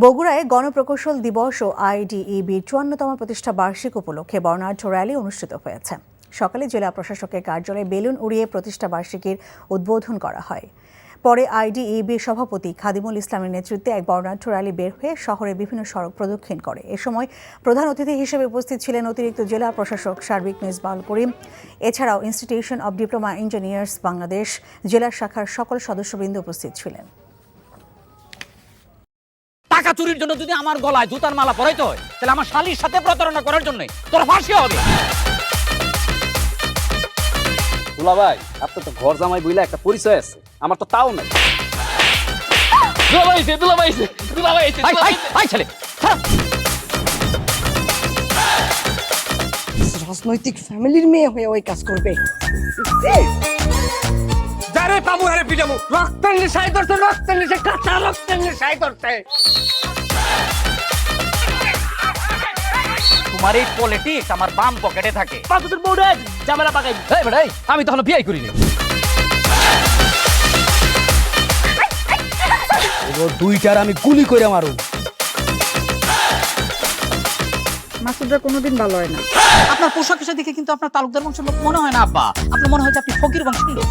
বগুড়ায় গণপ্রকৌশল দিবস ও আইডিইবির ৫৪তম প্রতিষ্ঠা বার্ষিক উপলক্ষে বর্ণাঢ্য র্যালি অনুষ্ঠিত হয়েছে। সকালে জেলা প্রশাসকের কার্যালয়ে বেলুন উড়িয়ে প্রতিষ্ঠা বার্ষিকীর উদ্বোধন করা হয়। পরে আইডিইবির সভাপতি খাদিমুল ইসলামের নেতৃত্বে এক বর্ণাঢ্য র্যালি বের হয়ে শহরের বিভিন্ন সড়ক প্রদক্ষিণ করে। এ সময় প্রধান অতিথি হিসেবে উপস্থিত ছিলেন অতিরিক্ত জেলা প্রশাসক সার্বিক মেজবাউল করিম। এছাড়াও institution of diploma engineers Bangladesh জেলা শাখার সকল সদস্যবৃন্দ উপস্থিত ছিলেন। টাকা চুরির জন্য যদি আমার গলায় জুতার মালা পরাইতে হয়, তাহলে আমার শালীর সাথে প্রতারণা করার জন্য তোর ফাঁসি হবে। দুলা ভাই, আপনার তো ঘর জামাই বইলা একটা পরিচয় আছে, আমার তো তাও নাই। রাজনৈতিক ফ্যামিলির মেয়ে হয়ে ওই কাজ করবে। যারে পাবো হারে পিটামু, রক্তের নেশায় ধরতে, রক্তের নেশায়, কাঁচা রক্তের নেশায় ধরতে। তোমার এই পলিটিক্স আমার বাম পকেটে থাকে। পাকুতের বউরে ঝামেলা পাকাই। এই বেটাই, আমি তখন বিয়ে করিনি। দুইটার আমি গুলি করে মারু। মাসুদরা কোনোদিন ভালো হয় না। আপনার পোশাক আশাক দেখে কিন্তু আপনার তালুকদার বংশের লোক মনে হয় না আব্বা, আপনার মনে হয় যে আপনি ফকির বংশের লোক।